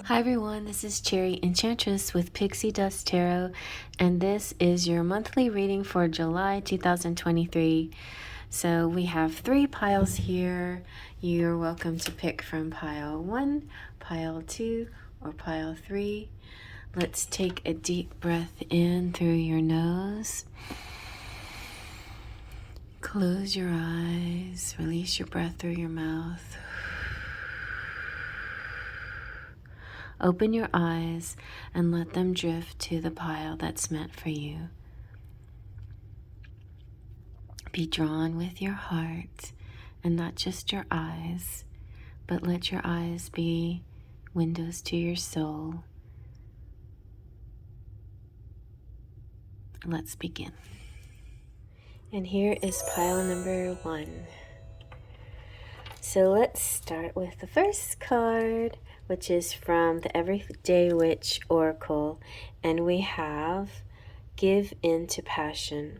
Hi everyone, this is Cherry Enchantress with Pixie Dust Tarot, and this is your monthly reading for July 2023. So we have 3 piles here. You're welcome to pick from pile 1, pile 2, or pile 3. Let's take a deep breath in through your nose. Close your eyes, release your breath through your mouth. Open your eyes and let them drift to the pile that's meant for you. Be drawn with your heart and not just your eyes, but let your eyes be windows to your soul. Let's begin. And here is pile number 1. So let's start with the first card, which is from the Everyday Witch Oracle, and we have Give Into Passion.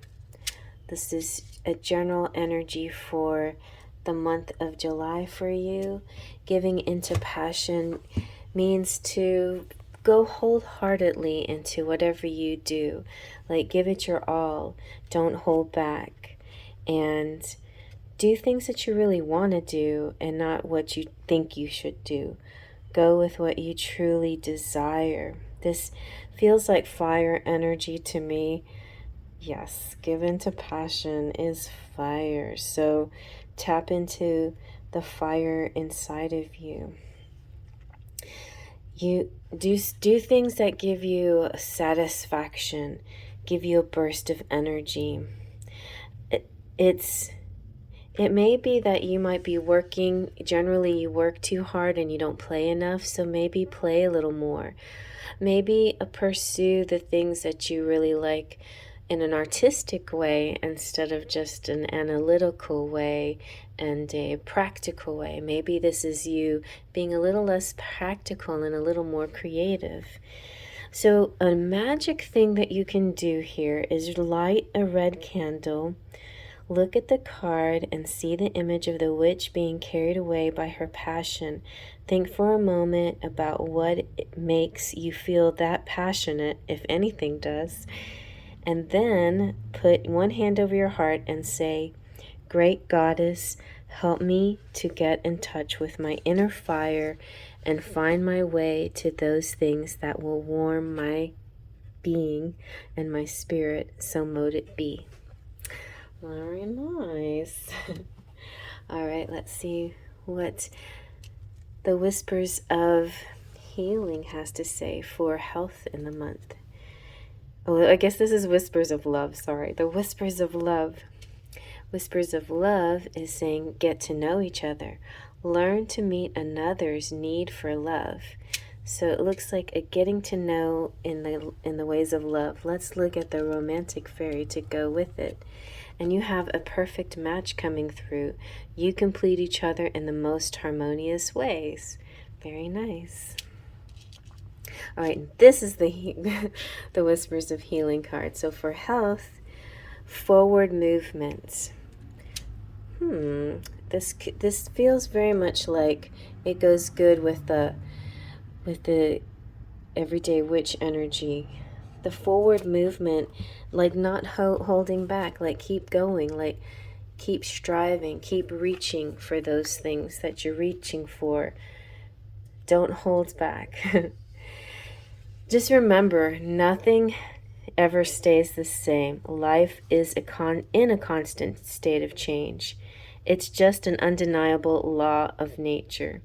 This is a general energy for the month of July for you. Giving into passion means to go wholeheartedly into whatever you do. Like, give it your all. Don't hold back. And do things that you really want to do and not what you think you should do. Go with what you truly desire. This feels like fire energy to me. Yes, give into passion is fire. So tap into the fire inside of you. You do things that give you satisfaction, give you a burst of energy. It may be that you might be working, generally you work too hard and you don't play enough, so maybe play a little more. Maybe pursue the things that you really like in an artistic way instead of just an analytical way and a practical way. Maybe this is you being a little less practical and a little more creative. So a magic thing that you can do here is light a red candle. Look at the card and see the image of the witch being carried away by her passion. Think for a moment about what makes you feel that passionate, if anything does. And then put one hand over your heart and say, "Great Goddess, help me to get in touch with my inner fire and find my way to those things that will warm my being and my spirit, so mote it be." Very nice. All right, let's see what the Whispers of Healing has to say for health in the month. Oh, I guess this is Whispers of Love, sorry. The Whispers of Love. Whispers of Love is saying get to know each other. Learn to meet another's need for love. So it looks like a getting to know in the ways of love. Let's look at the romantic fairy to go with it. And you have a perfect match coming through. You complete each other in the most harmonious ways. Very nice. All right, this is the the Whispers of Healing card. So for health, forward movement. This feels very much like it goes good with the Everyday Witch energy. The forward movement, like not holding back, like keep going, like keep striving, keep reaching for those things that you're reaching for. Don't hold back. Just remember, nothing ever stays the same. Life is in a constant state of change. It's just an undeniable law of nature.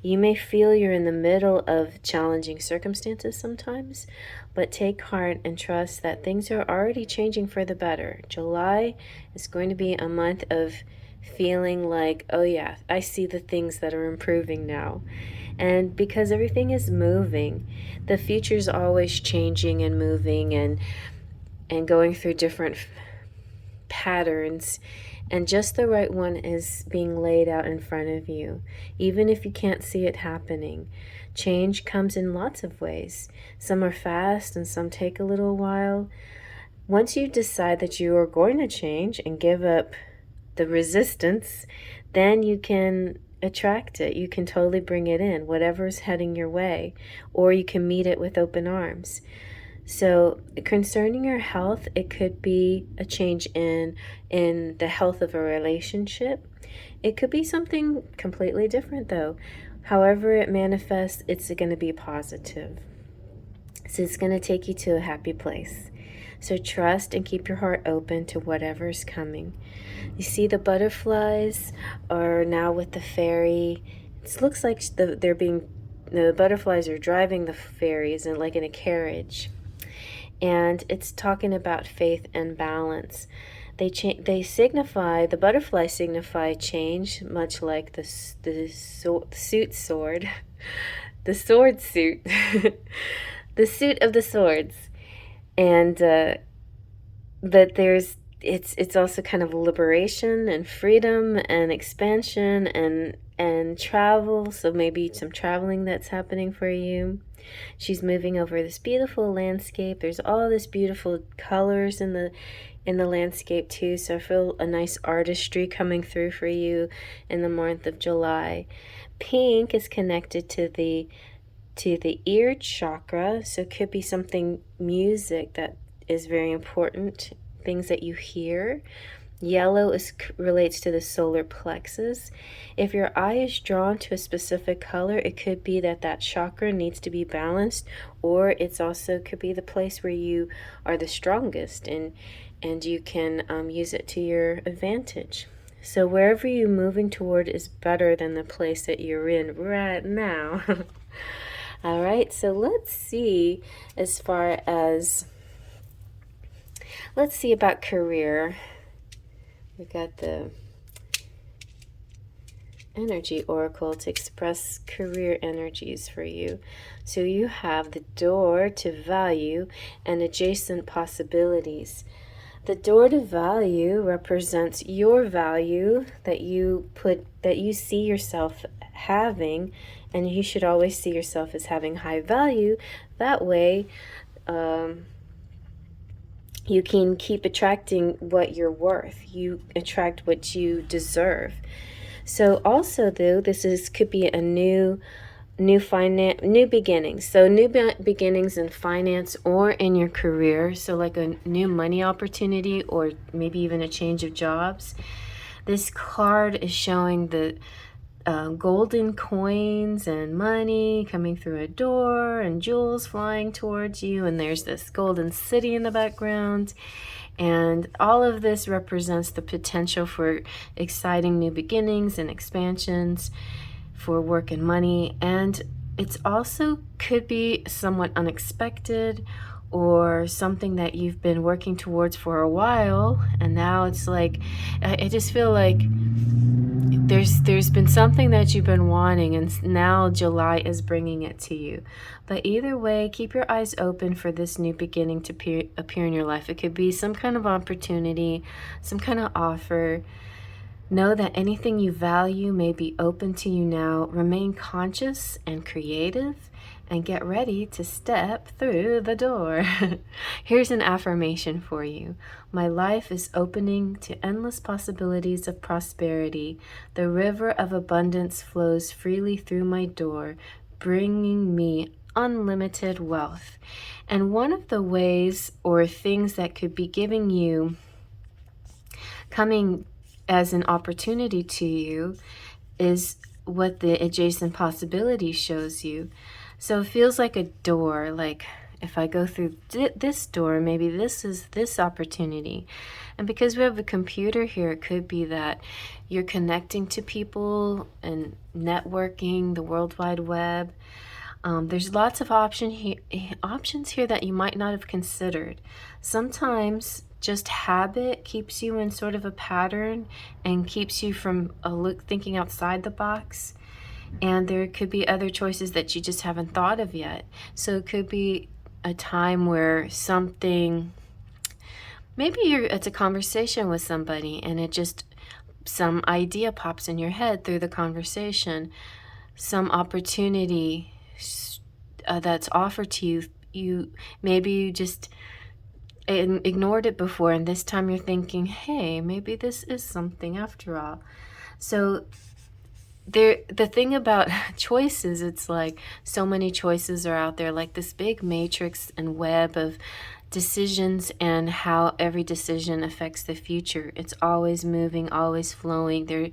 You may feel you're in the middle of challenging circumstances sometimes, but take heart and trust that things are already changing for the better. July is going to be a month of feeling like, oh yeah, I see the things that are improving now. And because everything is moving, the future's always changing and moving and going through different patterns. And just the right one is being laid out in front of you, even if you can't see it happening. Change comes in lots of ways. Some are fast and some take a little while. Once you decide that you are going to change and give up the resistance, then you can attract it. You can totally bring it in, whatever's heading your way, or you can meet it with open arms. So concerning your health, it could be a change in the health of a relationship. It could be something completely different though. However it manifests, it's going to be positive. So it's going to take you to a happy place. So trust and keep your heart open to whatever's coming. You see the butterflies are now with the fairy. It looks like the butterflies are driving the fairies in like in a carriage. And it's talking about faith and balance. They signify, the butterflies signify change, much like the suit sword, the sword suit, the suit of the swords. And but it's also kind of liberation and freedom and expansion and travel. So maybe some traveling that's happening for you. She's moving over this beautiful landscape. There's all this beautiful colors in the landscape too. So I feel a nice artistry coming through for you in the month of July. Pink is connected to the ear chakra, so it could be something music that is very important, things that you hear. Yellow relates to the solar plexus. If your eye is drawn to a specific color, it could be that chakra needs to be balanced, or it's also could be the place where you are the strongest and you can use it to your advantage. So wherever you're moving toward is better than the place that you're in right now. All right, so let's see about career. We got the energy oracle to express career energies for you. So you have the door to value and adjacent possibilities. The door to value represents your value that you see yourself having, and you should always see yourself as having high value. That way, you can keep attracting what you're worth. You attract what you deserve. So also though, could be a new beginnings. So new beginnings in finance or in your career. So like a new money opportunity or maybe even a change of jobs. This card is showing the golden coins and money coming through a door and jewels flying towards you, and there's this golden city in the background, and all of this represents the potential for exciting new beginnings and expansions for work and money. And it's also could be somewhat unexpected or something that you've been working towards for a while, and now it's like I just feel like there's been something that you've been wanting, and now July is bringing it to you. But either way, keep your eyes open for this new beginning to appear in your life. It could be some kind of opportunity, some kind of offer. Know that anything you value may be open to you now. Remain conscious and creative, and get ready to step through the door. Here's an affirmation for you. My life is opening to endless possibilities of prosperity. The river of abundance flows freely through my door, bringing me unlimited wealth. And one of the ways or things that could be giving you, coming as an opportunity to you, is what the adjacent possibility shows you. So it feels like a door, like if I go through this door, maybe this is this opportunity. And because we have a computer here, it could be that you're connecting to people and networking, the World Wide Web. There's lots of options here that you might not have considered. Sometimes just habit keeps you in sort of a pattern and keeps you from thinking outside the box. And there could be other choices that you just haven't thought of yet. So it could be a time where maybe it's a conversation with somebody and some idea pops in your head through the conversation, some opportunity that's offered to you, maybe you just ignored it before, and this time you're thinking, hey, maybe this is something after all. So the thing about choices, it's like so many choices are out there, like this big matrix and web of decisions, and how every decision affects the future. It's always moving, always flowing.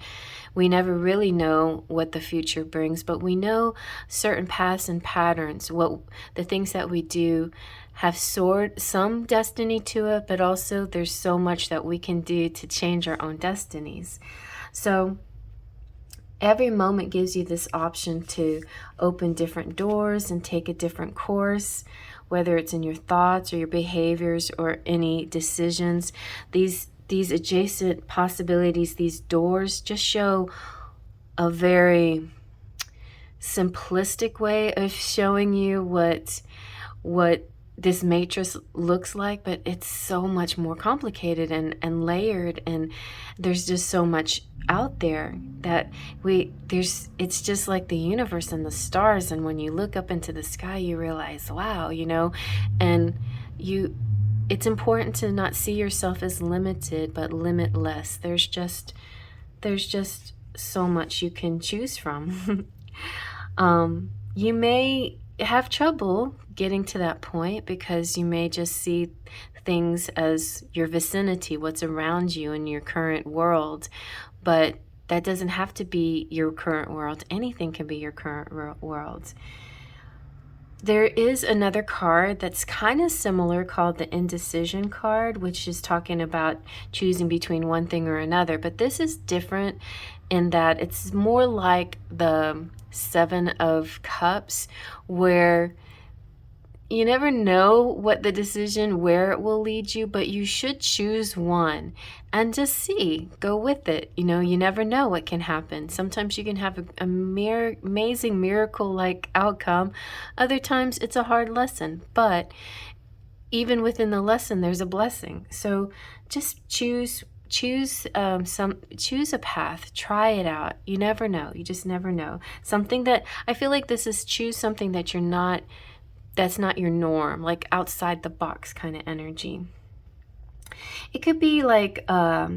We never really know what the future brings, but we know certain paths and patterns. What the things that we do have some destiny to it, but also there's so much that we can do to change our own destinies. So every moment gives you this option to open different doors and take a different course, whether it's in your thoughts or your behaviors or any decisions. These adjacent possibilities, these doors, just show a very simplistic way of showing you what this matrix looks like, but it's so much more complicated and layered, and there's just so much out there that it's just like the universe and the stars, and when you look up into the sky you realize, wow, and it's important to not see yourself as limited but limitless. There's just so much you can choose from. You may have trouble getting to that point because you may just see things as your vicinity, what's around you in your current world, but that doesn't have to be your current world. Anything can be your current world. There is another card that's kind of similar called the indecision card, which is talking about choosing between one thing or another, but this is different in that it's more like the Seven of Cups, where you never know what the decision, where it will lead you, but you should choose one and just see, go with it. You never know what can happen. Sometimes you can have amazing miracle-like outcome. Other times it's a hard lesson, but even within the lesson, there's a blessing. So just choose a path, try it out. You never know. You just never know. Something that I feel like this is, choose something that that's not your norm, like outside the box kind of energy. It could be like a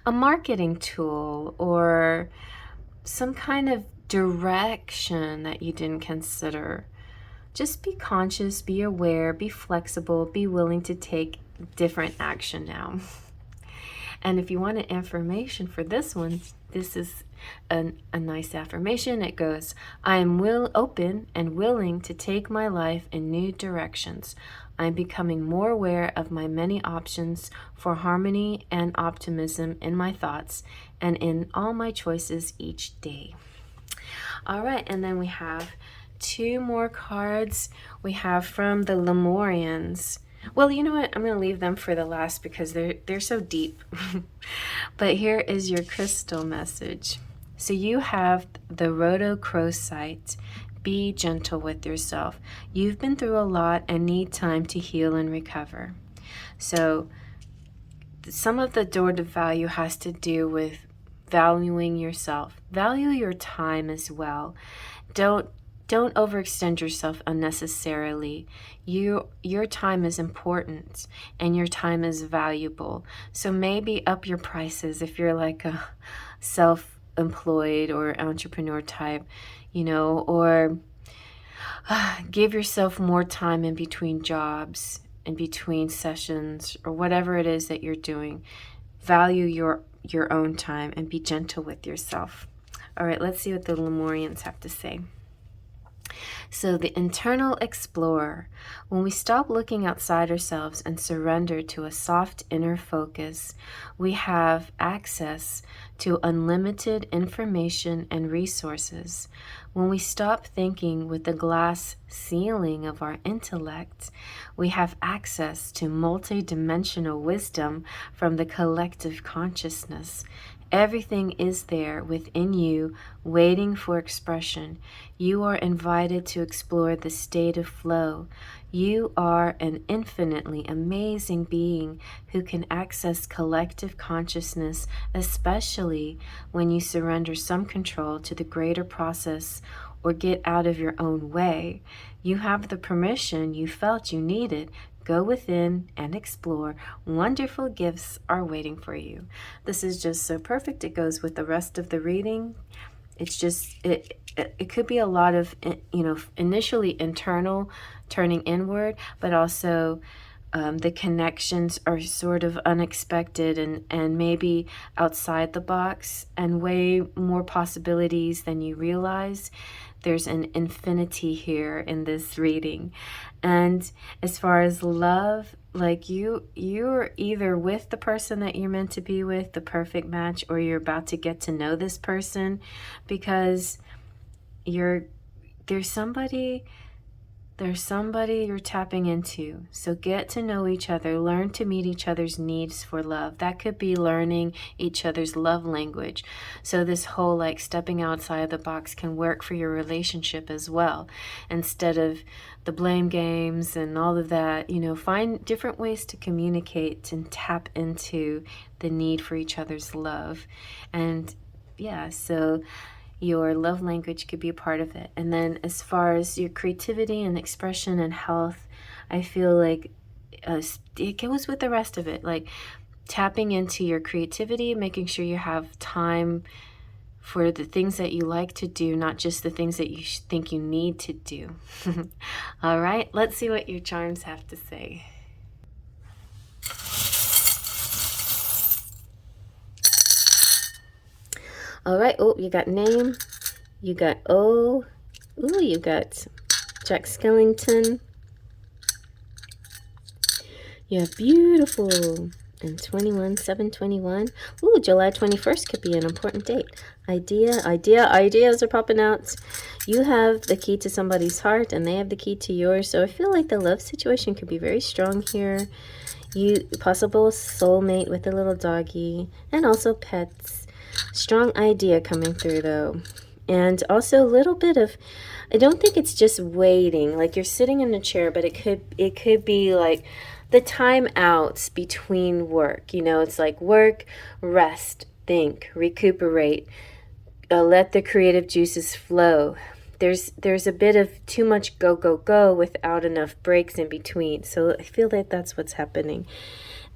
marketing tool or some kind of direction that you didn't consider. Just be conscious, be aware, be flexible, be willing to take different action now. And if you want an affirmation for this one, this is a nice affirmation. It goes, I am open and willing to take my life in new directions. I'm becoming more aware of my many options for harmony and optimism in my thoughts and in all my choices each day. All right, and then we have two more cards. We have from the Lemurians. Well, you know what? I'm going to leave them for the last because they're so deep. But here is your crystal message. So you have the rhodochrosite. Be gentle with yourself. You've been through a lot and need time to heal and recover. So some of the door to value has to do with valuing yourself. Value your time as well. Don't overextend yourself unnecessarily. Your time is important and your time is valuable. So maybe up your prices if you're like a self-employed or entrepreneur type, or give yourself more time in between jobs, in between sessions, or whatever it is that you're doing. Value your own time and be gentle with yourself. All right, let's see what the Lemurians have to say. So the internal explorer, when we stop looking outside ourselves and surrender to a soft inner focus, we have access to unlimited information and resources. When we stop thinking with the glass ceiling of our intellect, we have access to multidimensional wisdom from the collective consciousness. Everything is there within you, waiting for expression. You are invited to explore the state of flow. You are an infinitely amazing being who can access collective consciousness, especially when you surrender some control to the greater process or get out of your own way. You have the permission you felt you needed. Go within and explore. Wonderful gifts are waiting for you. This is just so perfect. It goes with the rest of the reading. It's just, it could be a lot of, initially internal, turning inward, but also the connections are sort of unexpected and maybe outside the box and way more possibilities than you realize. There's an infinity here in this reading. And as far as love, like you're either with the person that you're meant to be with, the perfect match, or you're about to get to know this person, because there's somebody you're tapping into. So get to know each other, learn to meet each other's needs for love. That could be learning each other's love language. So this whole like stepping outside the box can work for your relationship as well. Instead of the blame games and all of that, find different ways to communicate and tap into the need for each other's love. And yeah, so your love language could be a part of it. And then as far as your creativity and expression and health, I feel like it goes with the rest of it, like tapping into your creativity, making sure you have time for the things that you like to do, not just the things that you think you need to do. All right, let's see what your charms have to say. All right, oh, you got name, you got O, ooh, you got Jack Skellington. You have beautiful, and 21/7/21. Ooh, July 21st could be an important date. Ideas are popping out. You have the key to somebody's heart, and they have the key to yours. So I feel like the love situation could be very strong here. Possible soulmate with a little doggy, and also pets. Strong idea coming through though. And also a little bit of, I don't think it's just waiting, like you're sitting in a chair, but it could be like the time outs between work. It's like work, rest, think, recuperate, let the creative juices flow. There's a bit of too much go without enough breaks in between. So I feel like that's what's happening.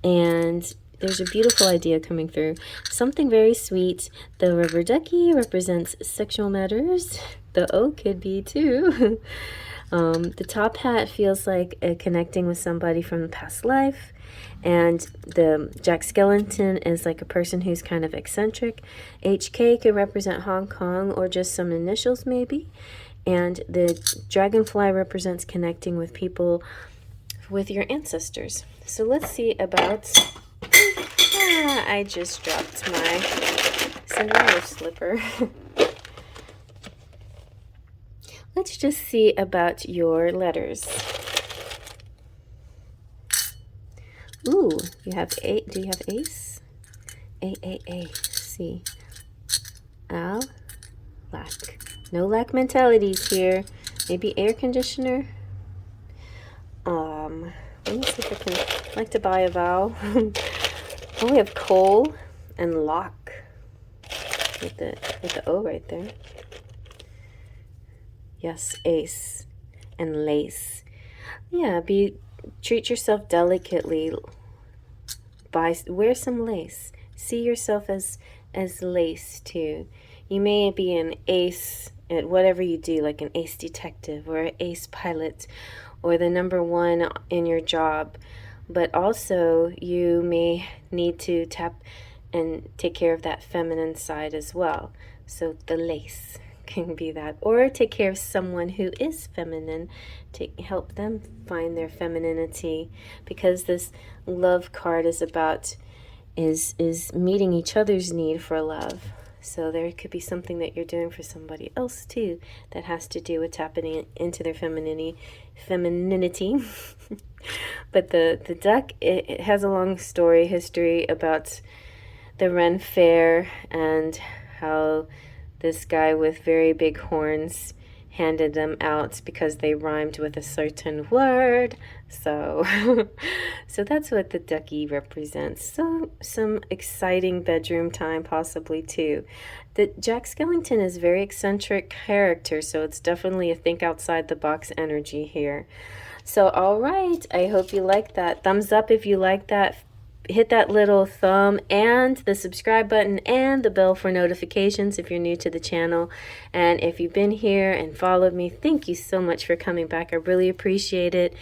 And there's a beautiful idea coming through. Something very sweet. The rubber ducky represents sexual matters. The O could be too. The top hat feels like connecting with somebody from the past life. And the Jack Skellington is like a person who's kind of eccentric. HK could represent Hong Kong or just some initials maybe. And the dragonfly represents connecting with people with your ancestors. So let's see about... I just dropped my Smule slipper. Let's just see about your letters. Ooh, you have A. Do you have ace? A, C. Al, lack. No lack mentalities here. Maybe air conditioner. Let me see if I can, I'd like to buy a vowel. Oh, we have coal and lock with the O right there. Yes, ace and lace. Yeah, treat yourself delicately. Wear some lace. See yourself as lace too. You may be an ace at whatever you do, like an ace detective or an ace pilot, or the #1 in your job. But also you may need to tap and take care of that feminine side as well. So the lace can be that. Or take care of someone who is feminine to help them find their femininity, because this love card is about is meeting each other's need for love. So there could be something that you're doing for somebody else too that has to do with tapping into their femininity. But the duck, it has a long history about the Ren Fair and how this guy with very big horns handed them out because they rhymed with a certain word. So so that's what the ducky represents. So some exciting bedroom time possibly too. The Jack Skellington is a very eccentric character, so it's definitely a think outside the box energy here. So, all right, I hope you like that. Thumbs up if you like that. Hit that little thumb and the subscribe button and the bell for notifications if you're new to the channel. And if you've been here and followed me, thank you so much for coming back. I really appreciate it.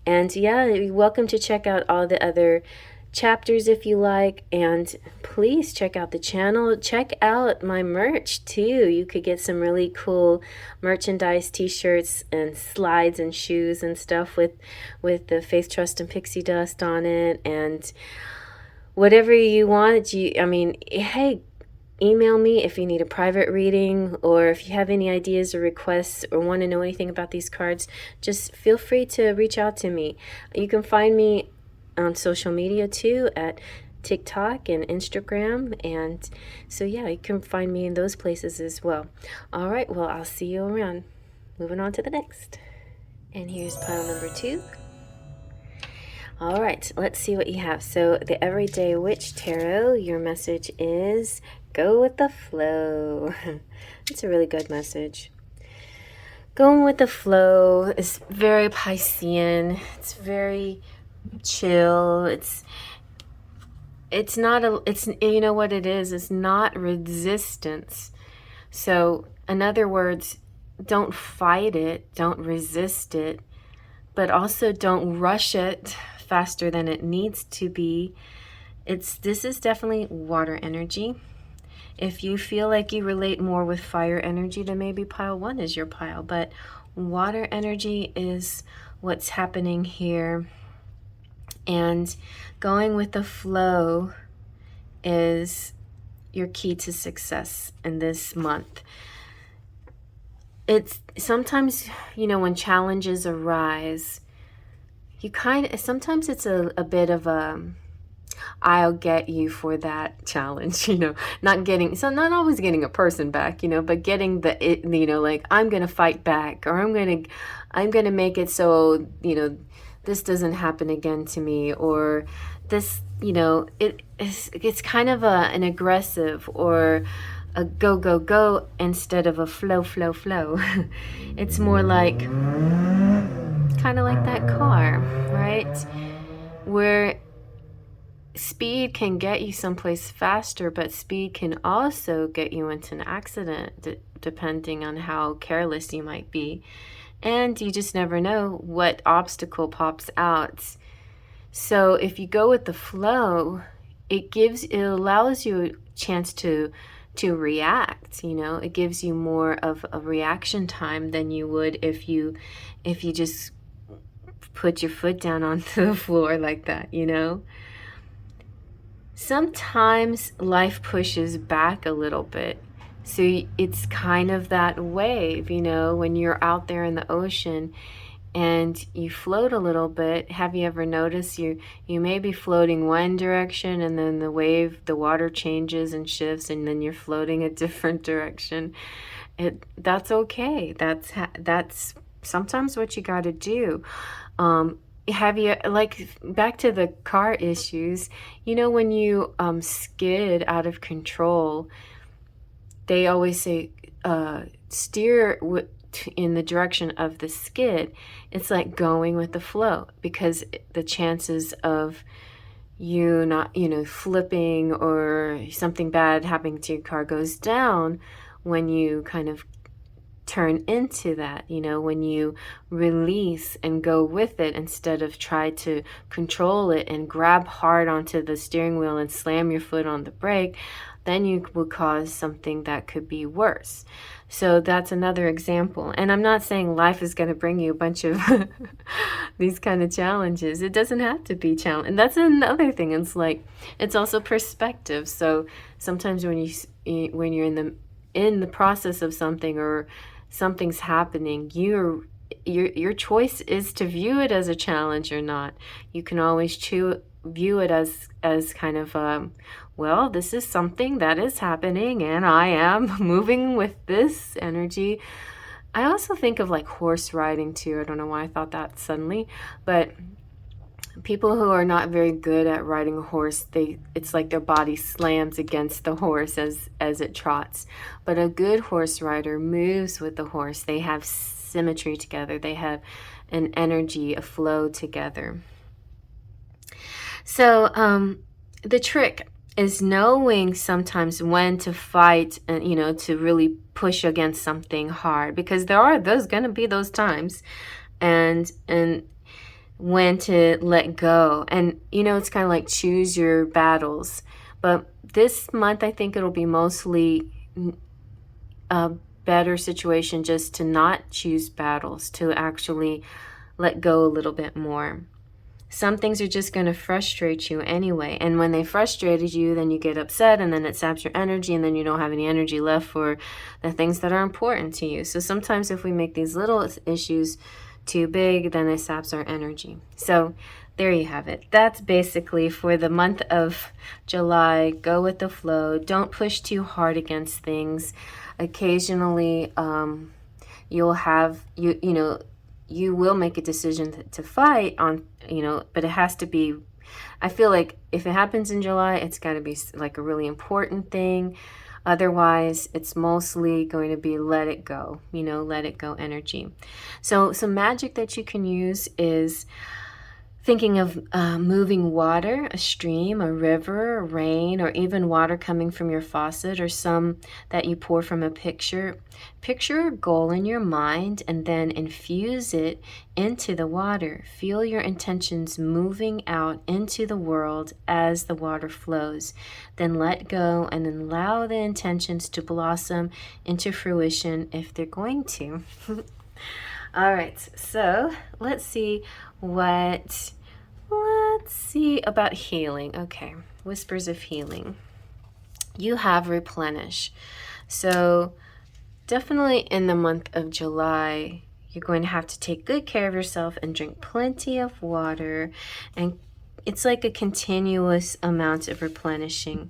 And yeah, you're welcome to check out all the other chapters if you like, and please check out the channel. Check out my merch too. You could get some really cool merchandise, t-shirts and slides and shoes and stuff with the Faith, Trust and Pixie Dust on it, and whatever you want. Hey, email me if you need a private reading, or if you have any ideas or requests or want to know anything about these cards, just feel free to reach out to me. You can find me on social media too, at TikTok and Instagram, and so yeah, you can find me in those places as well. All right, well, I'll see you around. Moving on to the next. And here's pile number 2. All right, let's see what you have. So the Everyday Witch Tarot, your message is go with the flow. It's a really good message. Going with the flow is very Piscean. It's very chill. It's not you know what it is? It's not resistance. So in other words, don't fight it, don't resist it, but also don't rush it faster than it needs to be. This is definitely water energy. If you feel like you relate more with fire energy, then maybe pile 1 is your pile, but water energy is what's happening here. And going with the flow is your key to success in this month. It's sometimes, when challenges arise, sometimes it's a bit of I'll get you for that challenge, not always getting a person back, but getting like I'm going to fight back, or I'm going to make it so, this doesn't happen again to me, or this, it's kind of an aggressive or a go, go, go instead of a flow, flow, flow. It's more like, kind of like that car, right? Where speed can get you someplace faster, but speed can also get you into an accident, depending on how careless you might be. And you just never know what obstacle pops out. So if you go with the flow, it allows you a chance to react. It gives you more of a reaction time than you would if you just put your foot down onto the floor like that. Sometimes life pushes back a little bit. So it's kind of that wave, when you're out there in the ocean and you float a little bit. Have you ever noticed you may be floating one direction, and then the water changes and shifts, and then you're floating a different direction? That's okay. That's sometimes what you got to do. Have you, like, back to the car issues, when you skid out of control, they always say steer in the direction of the skid. It's like going with the flow, because the chances of you not, flipping or something bad happening to your car goes down when you kind of turn into that, when you release and go with it instead of try to control it and grab hard onto the steering wheel and slam your foot on the brake. Then you will cause something that could be worse. So that's another example. And I'm not saying life is going to bring you a bunch of these kind of challenges. It doesn't have to be challenge. And that's another thing. It's also perspective. So sometimes when you're in the process of something, or something's happening, your choice is to view it as a challenge or not. You can always view it as kind of well, this is something that is happening and I am moving with this energy. I also think of like horse riding too. I don't know why I thought that suddenly, but People who are not very good at riding a horse, it's like their body slams against the horse as it trots. But a good horse rider moves with the horse. They have symmetry together. They have an energy, a flow together. So the trick is knowing sometimes when to fight and, you know, to really push against something hard, because there's going to be those times, and when to let go. And, you know, it's kind of like choose your battles. But this month, I think it'll be mostly a better situation just to not choose battles, to actually let go a little bit more. Some things are just going to frustrate you anyway. And when they frustrated you, then you get upset, and then it saps your energy, and then you don't have any energy left for the things that are important to you. So sometimes if we make these little issues too big, then it saps our energy. So there you have it. That's basically for the month of July. Go with the flow. Don't push too hard against things. Occasionally, you'll have, you know, you will make a decision to fight on, you know, but it has to be, I feel like if it happens in July, it's got to be like a really important thing. Otherwise, it's mostly going to be let it go, you know, let it go energy. So some magic that you can use is thinking of moving water, a stream, a river, rain, or even water coming from your faucet, or some that you pour from a picture. Picture a goal in your mind and then infuse it into the water. Feel your intentions moving out into the world as the water flows. Then let go and allow the intentions to blossom into fruition if they're going to. All right, so let's see about healing. Okay, whispers of healing. You have replenish. So definitely in the month of July, you're going to have to take good care of yourself and drink plenty of water. And it's like a continuous amount of replenishing.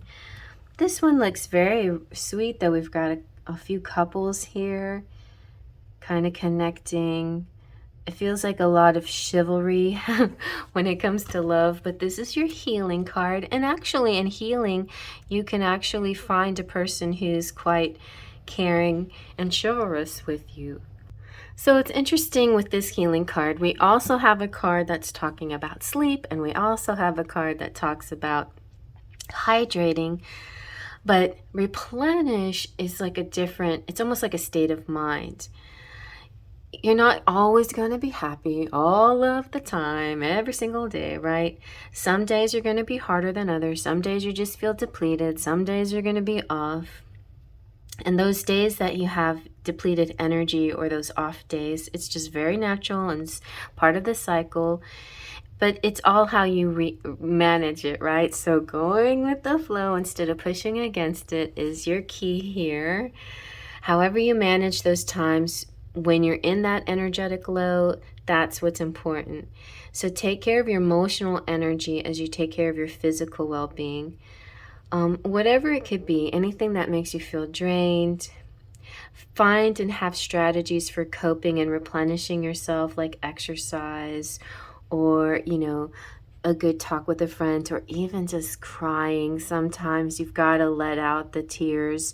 This one looks very sweet, though. We've got a few couples here kind of connecting. It feels like a lot of chivalry when it comes to love, but this is your healing card. And actually in healing, you can actually find a person who's quite caring and chivalrous with you. So it's interesting with this healing card. We also have a card that's talking about sleep, and we also have a card that talks about hydrating. But replenish is like it's almost like a state of mind. You're not always going to be happy all of the time, every single day, right? Some days you're going to be harder than others. Some days you just feel depleted. Some days you're going to be off. And those days that you have depleted energy, or those off days, it's just very natural and it's part of the cycle. But it's all how you manage it, right? So going with the flow instead of pushing against it is your key here. However you manage those times, when you're in that energetic low, that's what's important. So take care of your emotional energy as you take care of your physical well-being. Whatever it could be, anything that makes you feel drained, find and have strategies for coping and replenishing yourself, like exercise, or, you know, a good talk with a friend, or even just crying. Sometimes you've got to let out the tears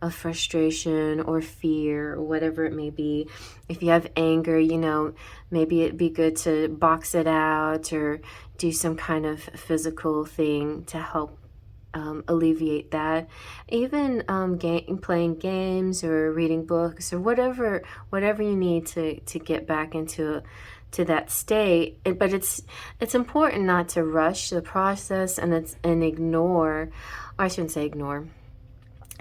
of frustration or fear or whatever it may be. If you have anger, you know, maybe it'd be good to box it out or do some kind of physical thing to help alleviate that. Even playing games or reading books or whatever you need to get back into that state. But it's important not to rush the process and ignore, or I shouldn't say ignore,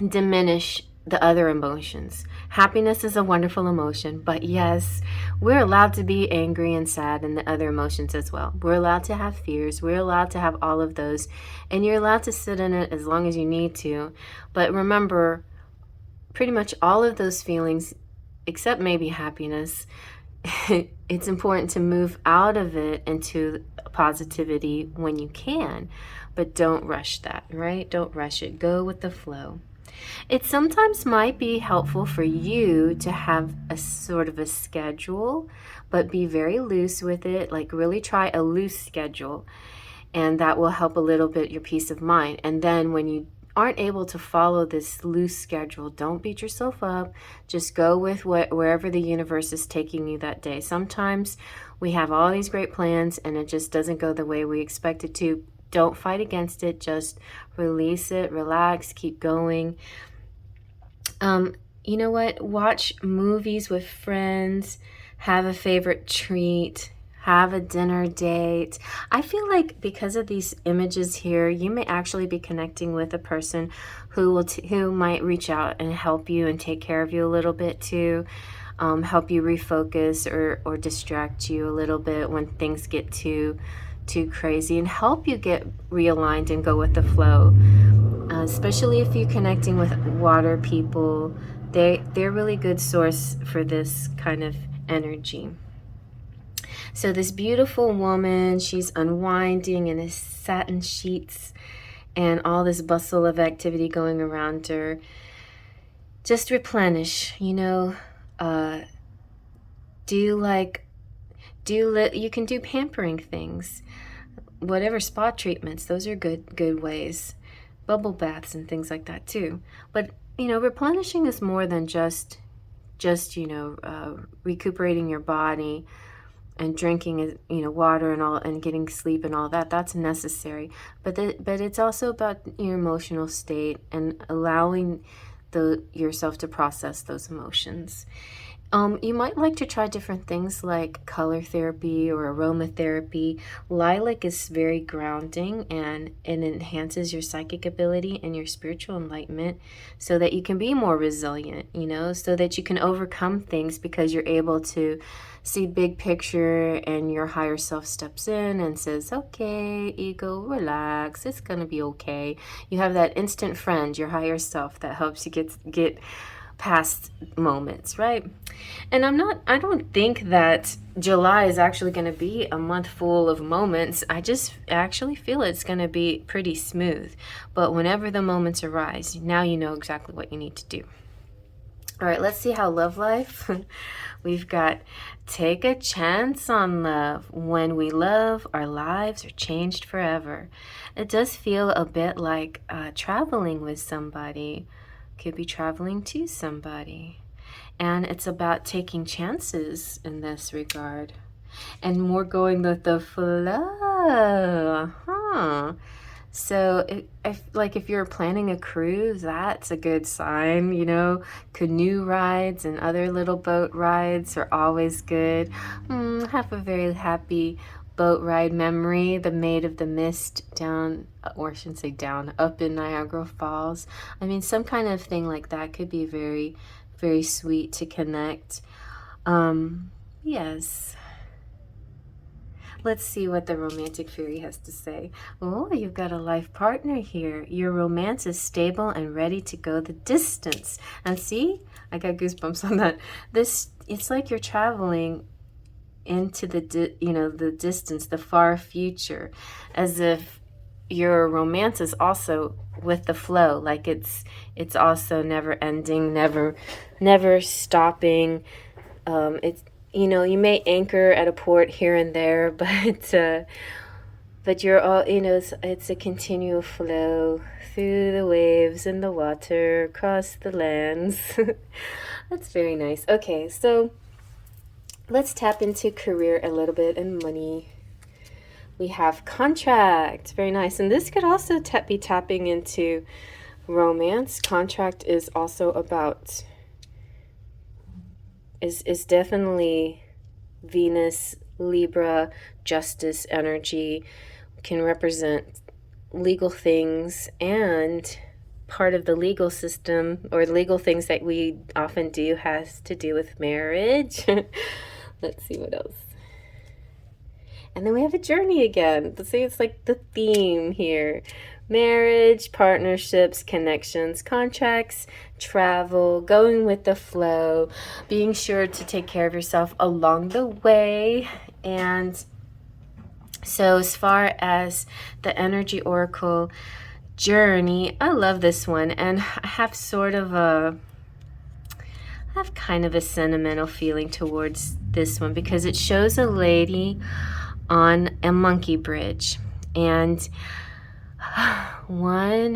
diminish the other emotions. Happiness is a wonderful emotion, but yes, we're allowed to be angry and sad and the other emotions as well. We're allowed to have fears. We're allowed to have all of those, and you're allowed to sit in it as long as you need to. But remember, pretty much all of those feelings, except maybe happiness, it's important to move out of it into positivity when you can, but don't rush that, right? Don't rush it. Go with the flow. It sometimes might be helpful for you to have a sort of a schedule, but be very loose with it. Like really try a loose schedule, and that will help a little bit your peace of mind. And then when you aren't able to follow this loose schedule, don't beat yourself up. Just go with wherever the universe is taking you that day. Sometimes we have all these great plans and it just doesn't go the way we expect it to. Don't fight against it. Just release it, relax, keep going. You know what? Watch movies with friends, have a favorite treat, have a dinner date. I feel like because of these images here, you may actually be connecting with a person who might reach out and help you and take care of you a little bit too, help you refocus or distract you a little bit when things get too crazy, and help you get realigned and go with the flow. Especially if you're connecting with water people, they're really good source for this kind of energy. So this beautiful woman, she's unwinding in his satin sheets and all this bustle of activity going around her. Just replenish, you know. You can do pampering things, whatever, spa treatments. Those are good ways. Bubble baths and things like that too. But you know, replenishing is more than just recuperating your body and drinking water and all, and getting sleep and all that. That's necessary, but it's also about your emotional state and allowing yourself to process those emotions. You might like to try different things like color therapy or aromatherapy. Lilac is very grounding and it enhances your psychic ability and your spiritual enlightenment so that you can be more resilient, so that you can overcome things because you're able to see big picture and your higher self steps in and says, okay, ego, relax, it's gonna be okay. You have that instant friend, your higher self, that helps you get past moments, right? And I don't think that July is actually going to be a month full of moments. I just actually feel it's going to be pretty smooth. But whenever the moments arise, now you know exactly what you need to do. All right, let's see how love life. We've got take a chance on love. When we love, our lives are changed forever. It does feel a bit like traveling with somebody. Could be traveling to somebody. And it's about taking chances in this regard. And more going with the flow. So if you're planning a cruise, that's a good sign, Canoe rides and other little boat rides are always good. Have a very happy boat ride memory. The Maid of the Mist down, or I shouldn't say down, up in Niagara Falls. I mean, some kind of thing like that could be very, very sweet to connect. Yes. Let's see what the romantic fairy has to say. Oh, you've got a life partner here. Your romance is stable and ready to go the distance. And see, I got goosebumps on that. It's like you're traveling into the distance, the far future, as if your romance is also with the flow, like it's also never ending, never stopping. It's you may anchor at a port here and there, but you're all, it's a continual flow through the waves and the water, across the lands. That's very nice. Okay, so let's tap into career a little bit and money. We have contract. Very nice. And this could also be tapping into romance. Contract is also about, is definitely Venus, Libra, justice energy, can represent legal things, and part of the legal system or legal things that we often do has to do with marriage. Let's see what else. And then we have a journey again. Let's see, it's like the theme here. Marriage, partnerships, connections, contracts, travel, going with the flow, being sure to take care of yourself along the way. And so as far as the energy oracle, journey. I love this one, and I have kind of a sentimental feeling towards this one because it shows a lady on a monkey bridge. And I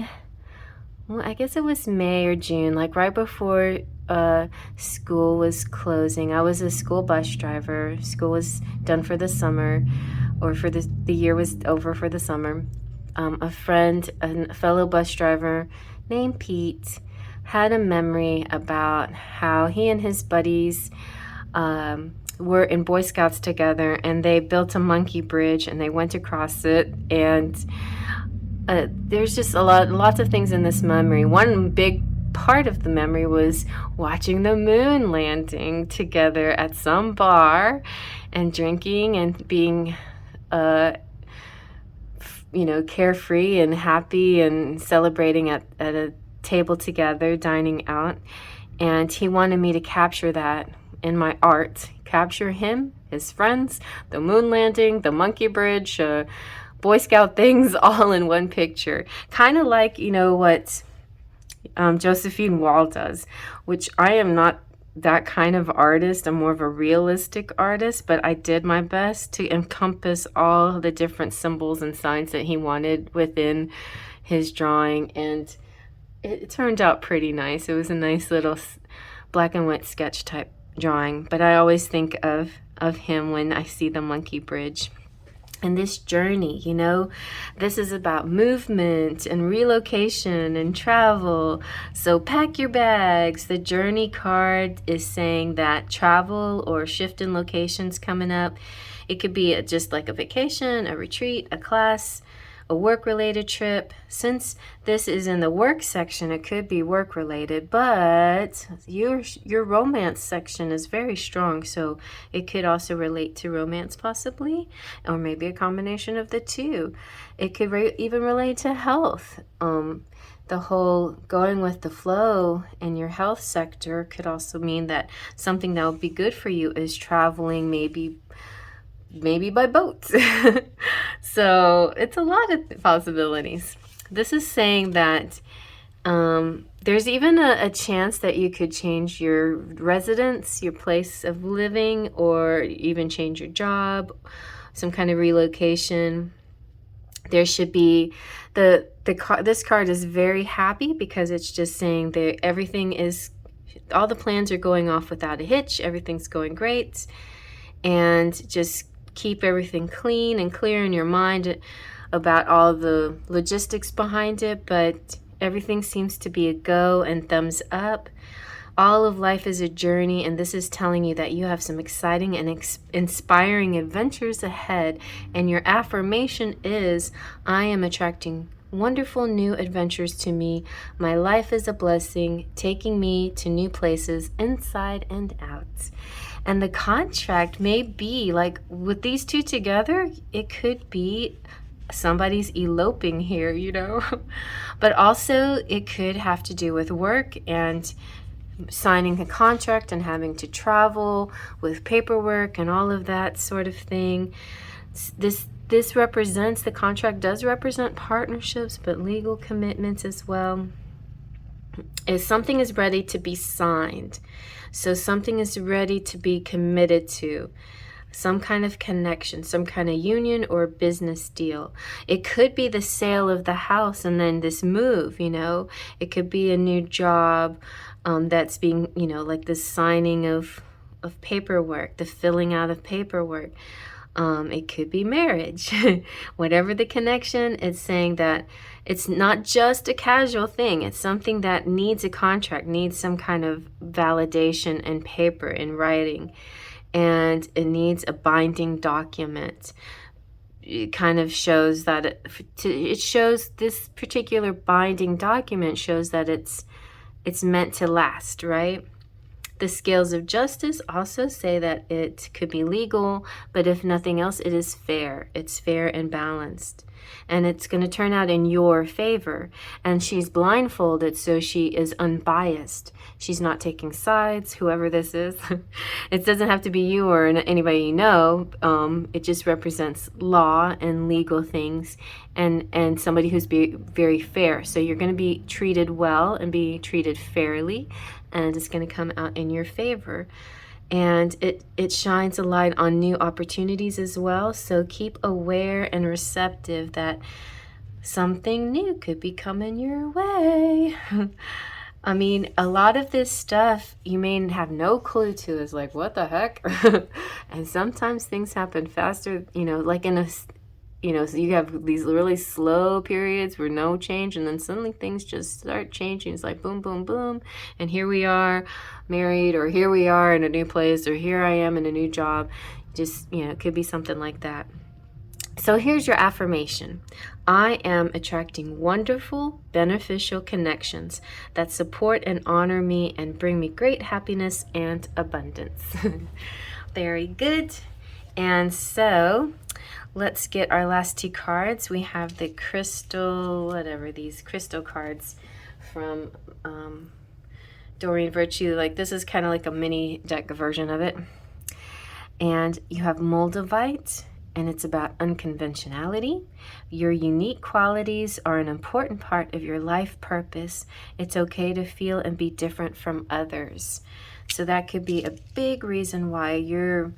guess it was May or June, like right before school was closing. I was a school bus driver. School was done for the summer, or for the year was over for the summer. A friend, a fellow bus driver named Pete, had a memory about how he and his buddies were in Boy Scouts together, and they built a monkey bridge and they went across it. And there's just lots of things in this memory. One big part of the memory was watching the moon landing together at some bar and drinking and being carefree and happy and celebrating at a table together, dining out. And he wanted me to capture that in my art. Capture him, his friends, the moon landing, the monkey bridge, Boy Scout things all in one picture. Kind of like, what Josephine Wall does, which I am not that kind of artist. I'm more of a realistic artist, but I did my best to encompass all the different symbols and signs that he wanted within his drawing, and it turned out pretty nice. It was a nice little black and white sketch type drawing, but I always think of him when I see the monkey bridge. And this journey, this is about movement and relocation and travel. So pack your bags. The journey card is saying that travel or shift in locations coming up. It could be just like a vacation, a retreat, a class, a work-related trip. Since this is in the work section, it could be work-related, but your romance section is very strong, so it could also relate to romance possibly, or maybe a combination of the two. It could even relate to health. The whole going with the flow in your health sector could also mean that something that would be good for you is traveling, maybe by boat. So it's a lot of possibilities. This is saying that there's even a chance that you could change your residence, your place of living, or even change your job, some kind of relocation. There should be this card is very happy because it's just saying that all the plans are going off without a hitch. Everything's going great, and just keep everything clean and clear in your mind about all the logistics behind it, but everything seems to be a go and thumbs up. All of life is a journey, and this is telling you that you have some exciting and inspiring adventures ahead, and your affirmation is, I am attracting wonderful new adventures to me. My life is a blessing, taking me to new places inside and out. And the contract may be like, with these two together, it could be somebody's eloping here, but also it could have to do with work and signing a contract and having to travel with paperwork and all of that sort of thing. The contract does represent partnerships, but legal commitments as well. If something is ready to be signed, so something is ready to be committed to, some kind of connection, some kind of union or business deal. It could be the sale of the house and then this move, It could be a new job that's being, like the signing of paperwork, the filling out of paperwork. It could be marriage. Whatever the connection, it's saying that it's not just a casual thing. It's something that needs a contract, needs some kind of validation and paper in writing, and it needs a binding document. It kind of shows that it shows this particular binding document shows that it's meant to last, right? The scales of justice also say that it could be legal, but if nothing else, it is fair. It's fair and balanced. and it's going to turn out in your favor. And she's blindfolded, so she is unbiased. She's not taking sides, whoever this is. It doesn't have to be you or anybody you know. It just represents law and legal things, and somebody who's very fair. So you're going to be treated well and be treated fairly, and it's going to come out in your favor. And it shines a light on new opportunities as well. So keep aware and receptive that something new could be coming your way. I mean, a lot of this stuff you may have no clue to. Is like, what the heck? And sometimes things happen faster, you know, like in a, you know, so you have these really slow periods where no change, and then suddenly things just start changing. It's like boom, boom, boom. And here we are married, or here we are in a new place, or here I am in a new job. Just, you know, it could be something like that. So here's your affirmation. I am attracting wonderful, beneficial connections that support and honor me and bring me great happiness and abundance. Very good. And so let's get our last two cards. We have the crystal, whatever, these crystal cards from Doreen Virtue. Like, this is kind of like a mini deck version of it. And you have Moldavite, and it's about unconventionality. Your unique qualities are an important part of your life purpose. It's okay to feel and be different from others. So that could be a big reason why you're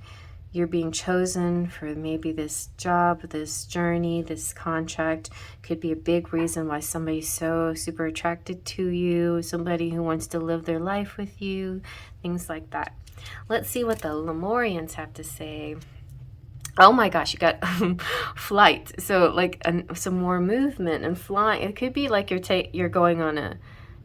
being chosen for maybe this job, this journey, this contract. Could be a big reason why somebody's so super attracted to you, somebody who wants to live their life with you, things like that. Let's see what the Lemurians have to say. Oh my gosh, you got flight. So like some more movement and flying. It could be like you're going on a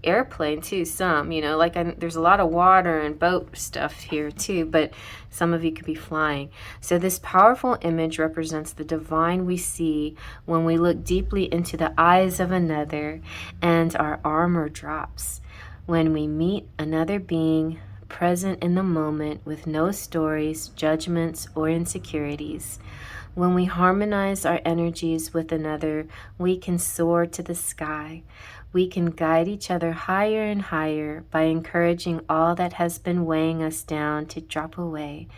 airplane too, some, you know, like there's a lot of water and boat stuff here too, but some of you could be flying. So this powerful image represents the divine we see when we look deeply into the eyes of another and our armor drops. When we meet another being present in the moment with no stories, judgments, or insecurities. When we harmonize our energies with another, we can soar to the sky. We can guide each other higher and higher by encouraging all that has been weighing us down to drop away.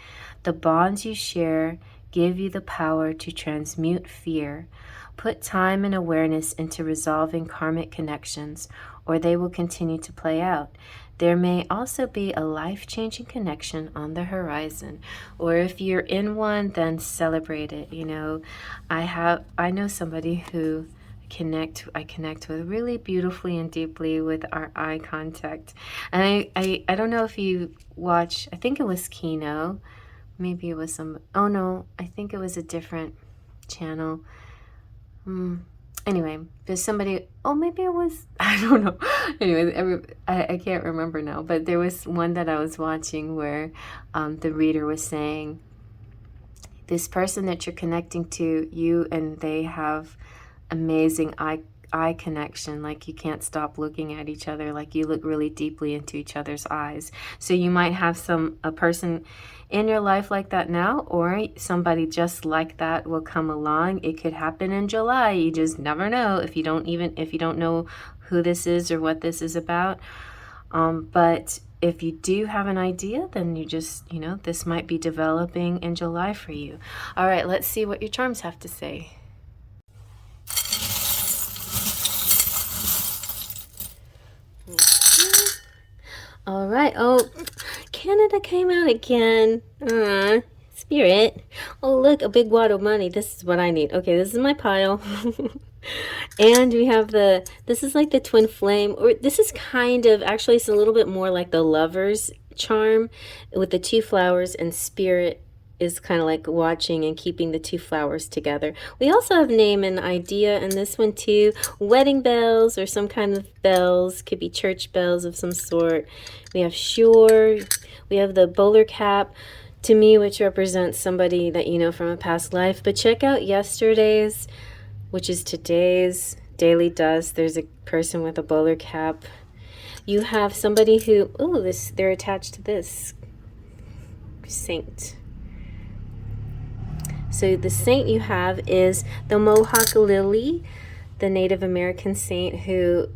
The bonds you share give you the power to transmute fear. Put time and awareness into resolving karmic connections, or they will continue to play out. There may also be a life-changing connection on the horizon, or if you're in one, then celebrate it. You know, I know somebody who I connect with really beautifully and deeply with our eye contact. And I don't know if you watch, I think it was Kino, maybe it was oh no, I think it was a different channel. Anyway, there's somebody, oh, maybe it was, I don't know. Anyway, I can't remember now, but there was one that I was watching where the reader was saying, this person that you're connecting to, you and they have amazing eye connection. Like, you can't stop looking at each other. Like, you look really deeply into each other's eyes. So you might have a person in your life like that now, or somebody just like that will come along. It could happen in July. You just never know if you don't know who this is or what this is about. But if you do have an idea, then you just, this might be developing in July for you. All right, let's see what your charms have to say. All right. Oh, Canada came out again. Spirit. Oh, look, a big wad of money. This is what I need. Okay, this is my pile. And we have this is like the twin flame, or this is kind of, actually it's a little bit more like the lover's charm with the two flowers, and Spirit is kind of like watching and keeping the two flowers together. We also have name and idea in this one too. Wedding bells or some kind of bells. Could be church bells of some sort. We have sure. We have the bowler cap, to me, which represents somebody that you know from a past life. But check out yesterday's, which is today's daily dust. There's a person with a bowler cap. You have somebody who, they're attached to this saint. So So the saint you have is the Mohawk Lily, the Native American saint who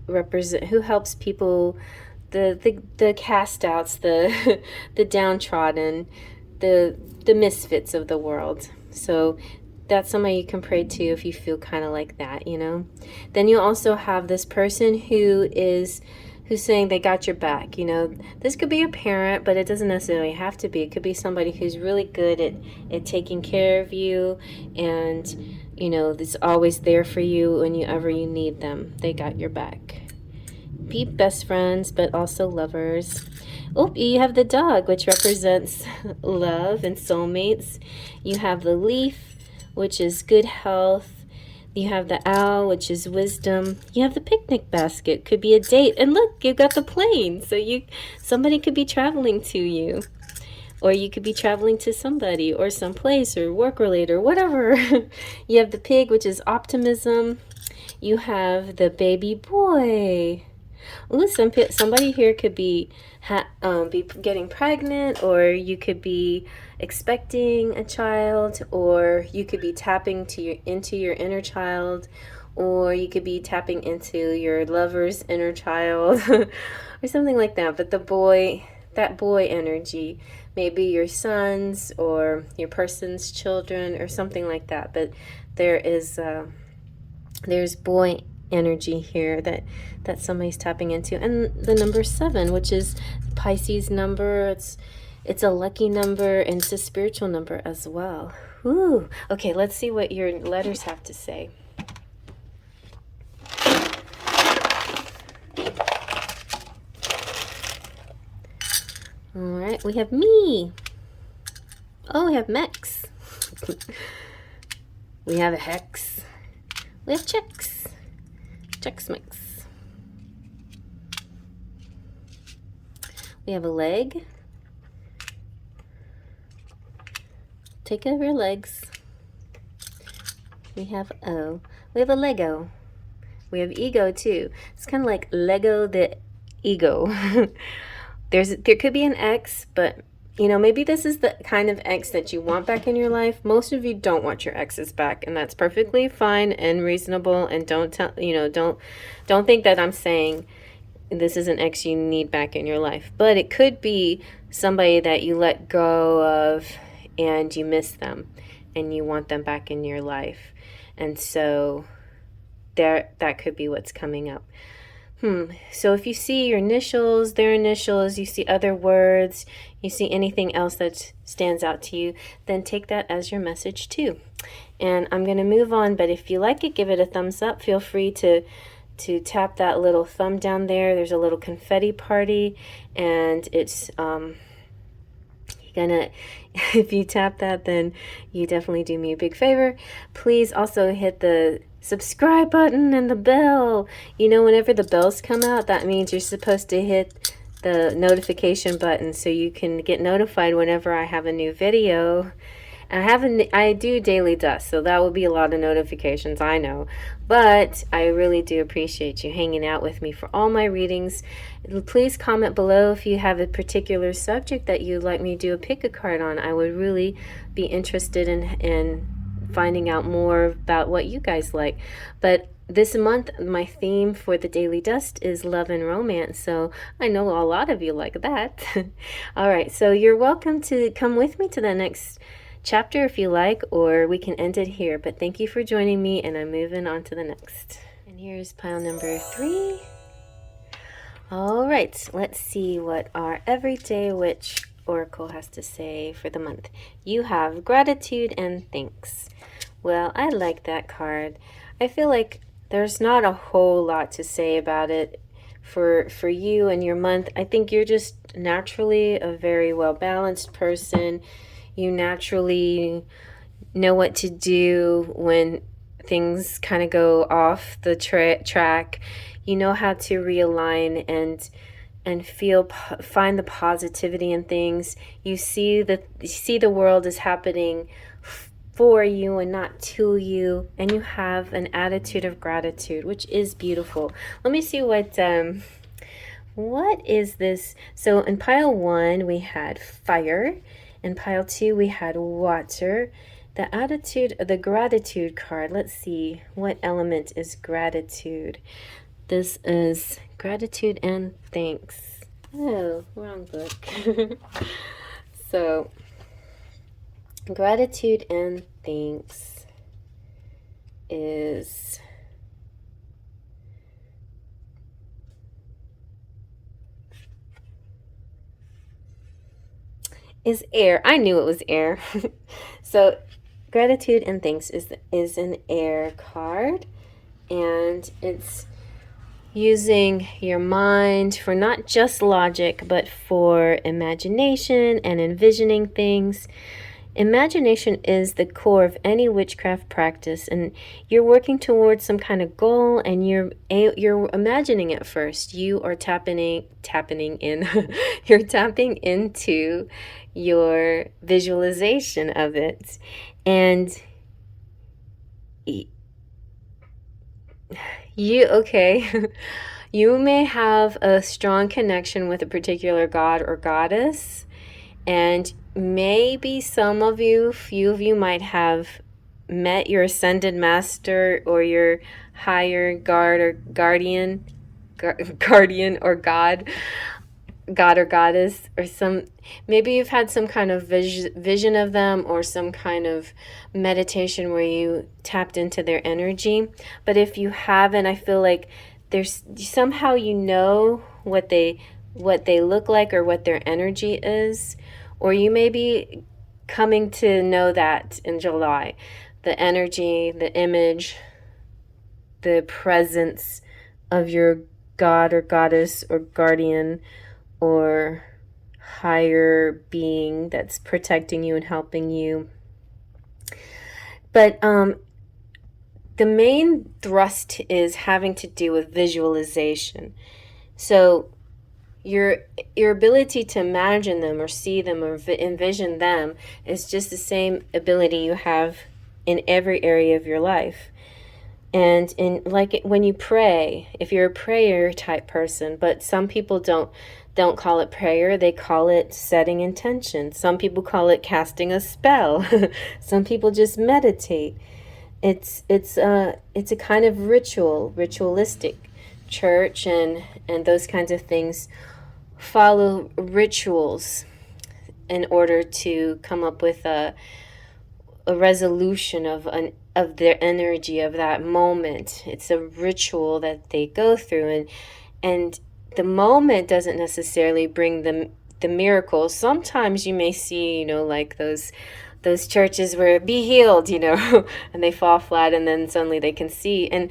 helps people, the cast outs, the the downtrodden, the misfits of the world. So that's somebody you can pray to if you feel kind of like that, you know. Then you also have this person who's saying they got your back, you know. This could be a parent, but it doesn't necessarily have to be. It could be somebody who's really good at taking care of you, and you know, that's always there for you whenever you need them. They got your back. Be best friends, but also lovers. Oh, you have the dog, which represents love and soulmates. You have the leaf, which is good health. You have the owl, which is wisdom. You have the picnic basket, could be a date. And look, you got the plane. So somebody could be traveling to you. Or you could be traveling to somebody or someplace or work related or whatever. You have the pig, which is optimism. You have the baby boy. Ooh, somebody here could be getting pregnant, or you could be expecting a child, or you could be tapping into your inner child, or you could be tapping into your lover's inner child, or something like that. But that boy energy, maybe your sons or your person's children or something like that. But there's boy energy here that somebody's tapping into. And the number 7, which is Pisces number, it's a lucky number, and it's a spiritual number as well. Ooh. Okay, let's see what your letters have to say. All right, we have me. Oh, we have Mex. We have a hex. We have checks. Chex Mix. We have a leg. Take over your legs. We have O. We have a Lego. We have ego too. It's kind of like Lego the ego. There could be an ex, but you know, maybe this is the kind of ex that you want back in your life. Most of you don't want your exes back, and that's perfectly fine and reasonable. And don't think that I'm saying this is an ex you need back in your life. But it could be somebody that you let go of and you miss them and you want them back in your life. And so that could be what's coming up. So if you see your initials, their initials, you see other words, you see anything else that stands out to you, then take that as your message too. And I'm going to move on, but if you like it, give it a thumbs up. Feel free to tap that little thumb down there. There's a little confetti party, and it's if you tap that, then you definitely do me a big favor. Please also hit the subscribe button and the bell. You know, whenever the bells come out, that means you're supposed to hit the notification button so you can get notified whenever I have a new video. I do daily dust, so that will be a lot of notifications, I know. But I really do appreciate you hanging out with me for all my readings. Please comment below if you have a particular subject that you'd like me to do a pick-a-card on. I would really be interested in finding out more about what you guys like. But this month, my theme for the Daily Dust is love and romance, so I know a lot of you like that. All right, so you're welcome to come with me to the next chapter if you like, or we can end it here. But thank you for joining me, and I'm moving on to the next. And here's pile number 3. All right, let's see what our Everyday Witch Oracle has to say for the month. You have gratitude and thanks. Well, I like that card. I feel like there's not a whole lot to say about it for you and your month. I think you're just naturally a very well-balanced person. You naturally know what to do when things kind of go off the track. You know how to realign and find the positivity in things. You see the world is happening for you and not to you, and you have an attitude of gratitude, which is beautiful. Let me see what is this. So in pile 1 we had fire. In pile 2 we had water. the attitude, the gratitude card. Let's see, what element is gratitude? This is gratitude and thanks. Oh, wrong book. So, gratitude and thanks is air. I knew it was air. So, gratitude and thanks is an air card, and it's using your mind for not just logic, but for imagination and envisioning things. Imagination is the core of any witchcraft practice, and you're working towards some kind of goal, and you're imagining it first. You are tapping in you're tapping into your visualization of it. And you may have a strong connection with a particular god or goddess, and maybe few of you might have met your ascended master or your higher guard or guardian or god or goddess, or maybe you've had some kind of vision of them, or some kind of meditation where you tapped into their energy. But if you haven't, I feel like there's somehow what they look like, or what their energy is, or you may be coming to know that in July. The energy, the image, the presence of your god or goddess or guardian or higher being that's protecting you and helping you. But the main thrust is having to do with visualization. So your ability to imagine them or see them or envision them is just the same ability you have in every area of your life. And when you pray, if you're a prayer type person, but some people don't call it prayer, they call it setting intention. Some people call it casting a spell. Some people just meditate. It's a kind of ritualistic. Church and those kinds of things follow rituals in order to come up with a resolution of their energy of that moment. It's a ritual that they go through, and the moment doesn't necessarily bring the miracles. Sometimes you may see, like those churches where be healed, and they fall flat, and then suddenly they can see. And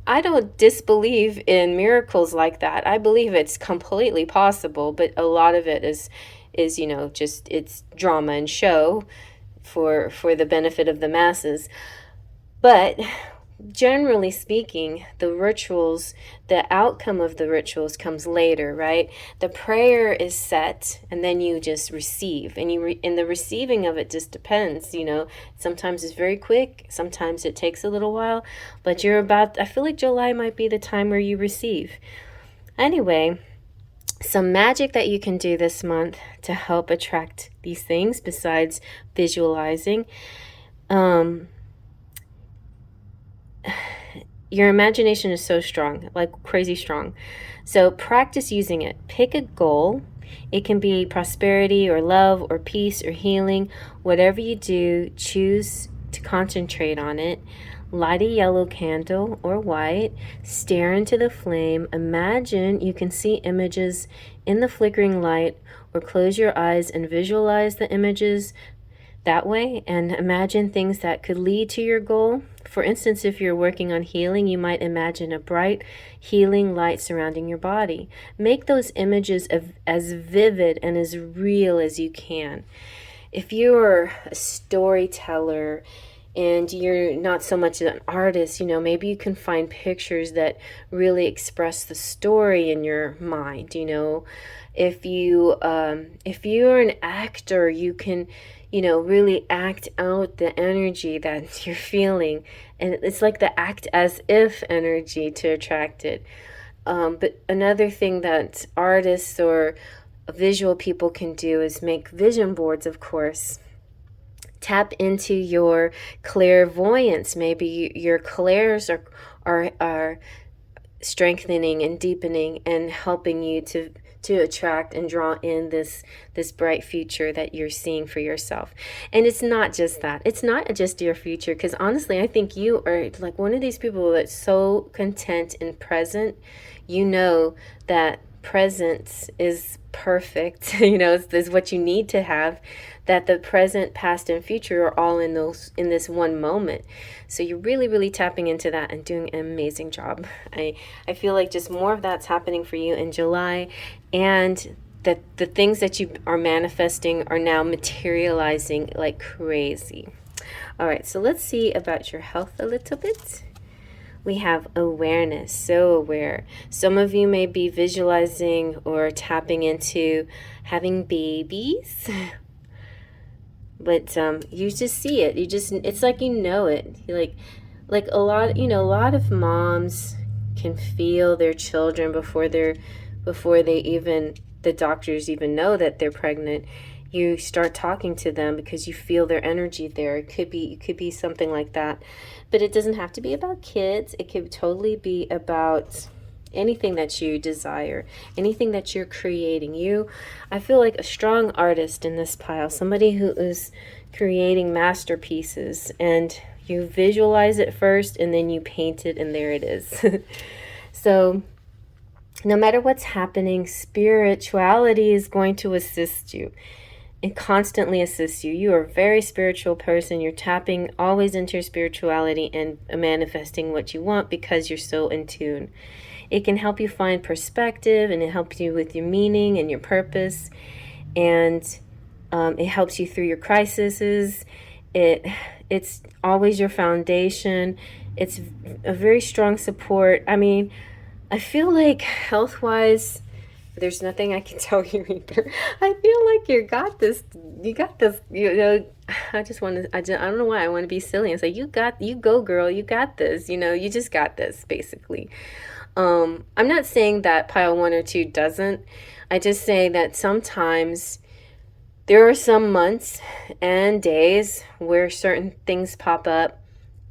I don't disbelieve in miracles like that. I believe it's completely possible, but a lot of it is just it's drama and show for the benefit of the masses. But generally speaking, the rituals, the outcome of the rituals comes later, right? The prayer is set, and then you just receive, and in the receiving of it just depends, sometimes it's very quick, sometimes it takes a little while, but I feel like July might be the time where you receive. Anyway, some magic that you can do this month to help attract these things besides visualizing. Your imagination is so strong, like crazy strong. So practice using it. Pick a goal. It can be prosperity or love or peace or healing. Whatever you do, choose to concentrate on it. Light a yellow candle or white. Stare into the flame. Imagine you can see images in the flickering light, or close your eyes and visualize the images that way, and imagine things that could lead to your goal. For instance, if you're working on healing, you might imagine a bright healing light surrounding your body. Make those images as vivid and as real as you can. If you're a storyteller and you're not so much an artist, maybe you can find pictures that really express the story in your mind. If you're an actor, you can really act out the energy that you're feeling. And it's like the act as if energy to attract it. But another thing that artists or visual people can do is make vision boards, of course. Tap into your clairvoyance. Maybe your clairs are strengthening and deepening and helping you to attract and draw in this bright future that you're seeing for yourself. And it's not just that. It's not just your future, because honestly, I think you are like one of these people that's so content and present. You know that presence is perfect. You know, is what you need to have, that the present, past, and future are all in this one moment. So you're really, really tapping into that and doing an amazing job. I feel like just more of that's happening for you in July, and that the things that you are manifesting are now materializing like crazy. All right, so let's see about your health a little bit. We have awareness, so aware. Some of you may be visualizing or tapping into having babies. But you just see it. It's like you know it. Like a lot, a lot of moms can feel their children before they even, the doctors even know that they're pregnant. You start talking to them because you feel their energy there. It could be something like that. But it doesn't have to be about kids. It could totally be about anything that you desire, anything that you're creating. I feel like a strong artist in this pile, somebody who is creating masterpieces, and you visualize it first and then you paint it, and there it is. So no matter what's happening, spirituality is going to assist you. It constantly assists you. You are a very spiritual person. You're tapping always into your spirituality and manifesting what you want because you're so in tune. It can help you find perspective, and it helps you with your meaning and your purpose, and it helps you through your crises. It's always your foundation. It's a very strong support. I mean, I feel like health-wise, there's nothing I can tell you either. I feel like you got this. You got this. I don't know why I want to be silly and say you go girl. You got this. You just got this, basically. I'm not saying that pile 1 or 2 doesn't. I just say that sometimes there are some months and days where certain things pop up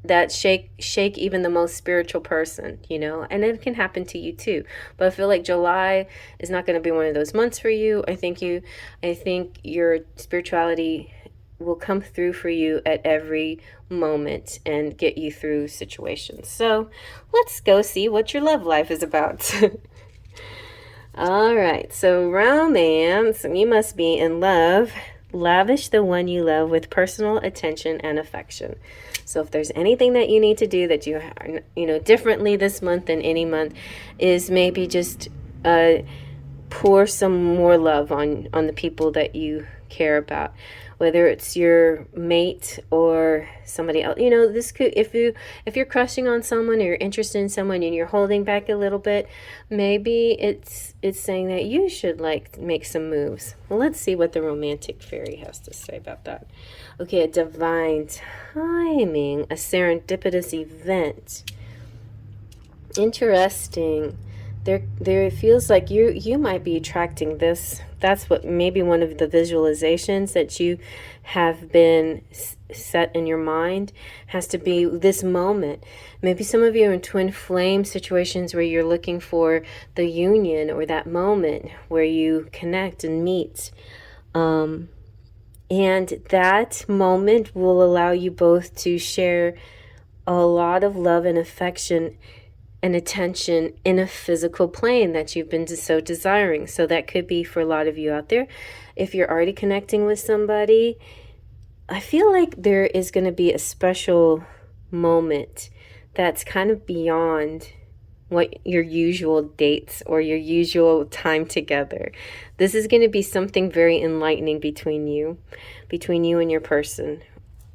that shake even the most spiritual person, and it can happen to you too. But I feel like July is not going to be one of those months for you. I think your spirituality will come through for you at every moment and get you through situations. So let's go see what your love life is about. All right, so romance, you must be in love. Lavish the one you love with personal attention and affection. So if there's anything that you need to do that you differently this month than any month, is maybe just pour some more love on the people that you care about, whether it's your mate or somebody else. This could, if you're crushing on someone or you're interested in someone and you're holding back a little bit, maybe it's saying that you should make some moves. Well, let's see what the romantic fairy has to say about that. Okay, a divine timing, a serendipitous event. Interesting. There feels like you might be attracting this. That's what maybe one of the visualizations that you have been set in your mind has to be this moment. Maybe some of you are in twin flame situations where you're looking for the union or that moment where you connect and meet. And that moment will allow you both to share a lot of love and affection and attention in a physical plane that you've been so desiring. So that could be for a lot of you out there. If you're already connecting with somebody, I feel like there is going to be a special moment that's kind of beyond what your usual dates or your usual time together. This is going to be something very enlightening between you and your person,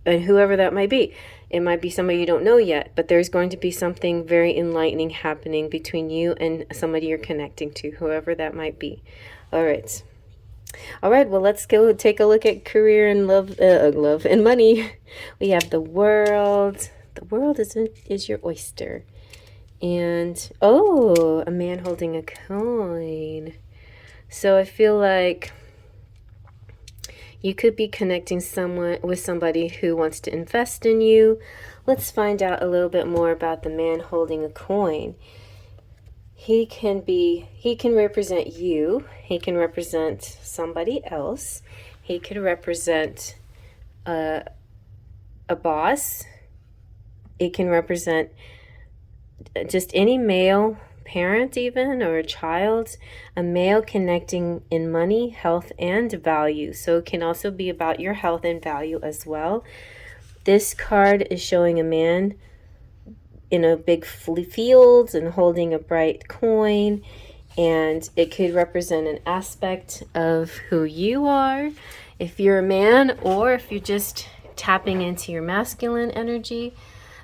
and whoever that might be. It might be somebody you don't know yet, but there's going to be something very enlightening happening between you and somebody you're connecting to, whoever that might be. All right, well, let's go take a look at career and love and money. We have the world. The world is your oyster. And, a man holding a coin. So I feel like You could be connecting with somebody who wants to invest in you. Let's find out a little bit more about the man holding a coin. He can represent you. He can represent somebody else. He could represent a boss. It can represent just any male parent even, or a child, a male connecting in money, health, and value. So it can also be about your health and value as well. This card is showing a man in a big field and holding a bright coin, and it could represent an aspect of who you are, if you're a man, or if you're just tapping into your masculine energy.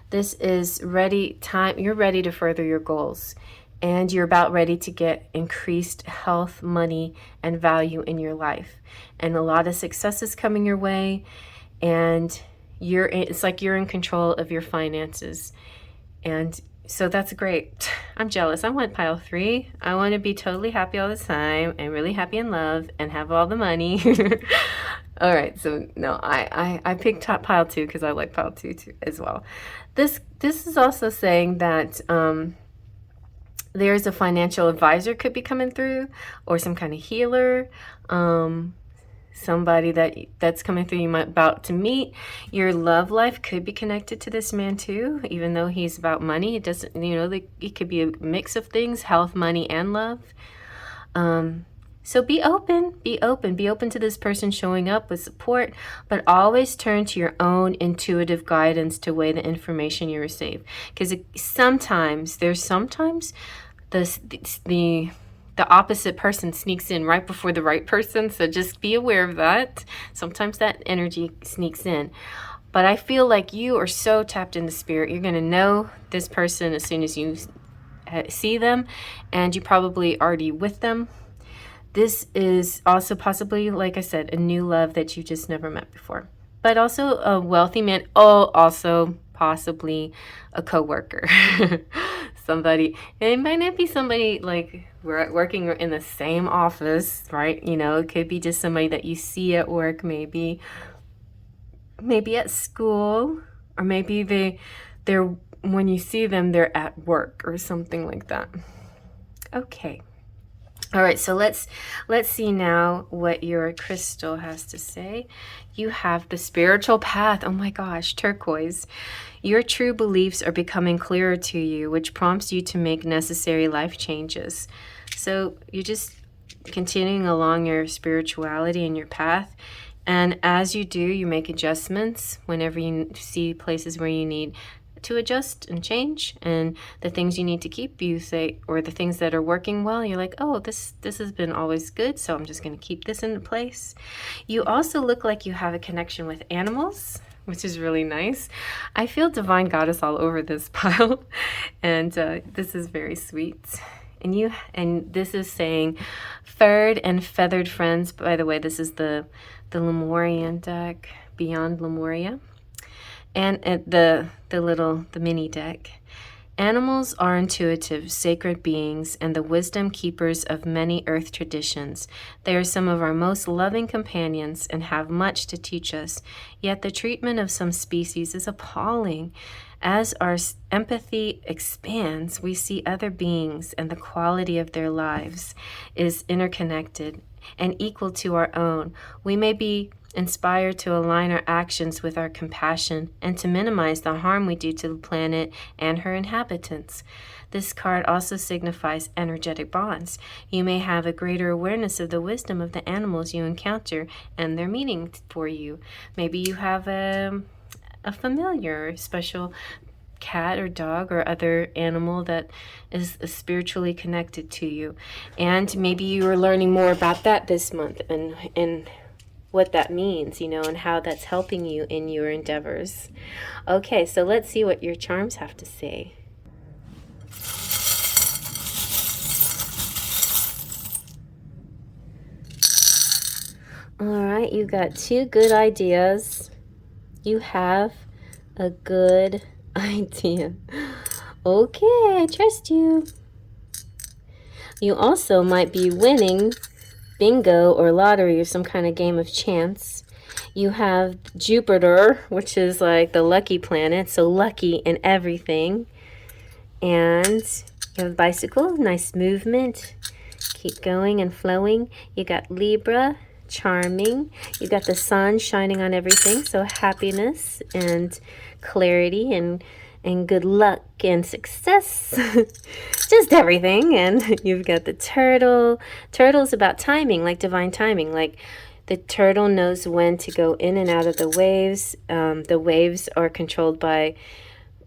This is you're ready to further your goals, and you're about ready to get increased health, money, and value in your life. And a lot of success is coming your way, and it's like you're in control of your finances. And so that's great. I'm jealous. I want pile 3. I want to be totally happy all the time and really happy in love and have all the money. All right, so no, I picked top pile 2 because I like pile 2 too as well. This is also saying that there's a financial advisor could be coming through, or some kind of healer, somebody that's coming through you might about to meet. Your love life could be connected to this man too, even though he's about money. It doesn't, it could be a mix of things: health, money, and love. So be open to this person showing up with support, but always turn to your own intuitive guidance to weigh the information you receive. Because sometimes the opposite person sneaks in right before the right person. So just be aware of that. Sometimes that energy sneaks in. But I feel like you are so tapped into spirit. You're going to know this person as soon as you see them, and you're probably already with them. This is also possibly, like I said, a new love that you just never met before. But also a wealthy man. Oh, also possibly a coworker. Somebody. It might not be somebody like we're working in the same office, right? It could be just somebody that you see at work, maybe at school, or maybe they're when you see them, they're at work or something like that. Okay. All right, so let's see now what your crystal has to say. You have the spiritual path. Oh my gosh, turquoise. Your true beliefs are becoming clearer to you, which prompts you to make necessary life changes. So you're just continuing along your spirituality and your path. And as you do, you make adjustments whenever you see places where you need to adjust and change, and the things you need to keep, you say, or the things that are working well, you're like, oh, this has been always good, so I'm just going to keep this into place. You also look like you have a connection with animals, which is really nice. I feel divine goddess all over this pile, and this is very sweet. And this is saying furred and feathered friends. By the way, this is the Lemurian deck, Beyond Lemuria. And the mini deck. Animals are intuitive, sacred beings, and the wisdom keepers of many earth traditions. They are some of our most loving companions and have much to teach us. Yet the treatment of some species is appalling. As our empathy expands, we see other beings, and the quality of their lives is interconnected and equal to our own. We may be inspired to align our actions with our compassion and to minimize the harm we do to the planet and her inhabitants. This card also signifies energetic bonds. You may have a greater awareness of the wisdom of the animals you encounter and their meaning for you. Maybe you have a familiar, special cat or dog or other animal that is spiritually connected to you. And maybe you are learning more about that this month and what that means, and how that's helping you in your endeavors. Okay, so let's see what your charms have to say. All right, you got 2 good ideas. You have a good idea. Okay, I trust you. You also might be winning bingo or lottery or some kind of game of chance. You have Jupiter, which is like the lucky planet, so lucky in everything. And you have a bicycle, nice movement. Keep going and flowing. You got Libra, charming. You got the sun shining on everything, so happiness and clarity and good luck and success. Just everything. And you've got the turtle. Turtle's about timing, like divine timing. Like the turtle knows when to go in and out of the waves. The waves are controlled by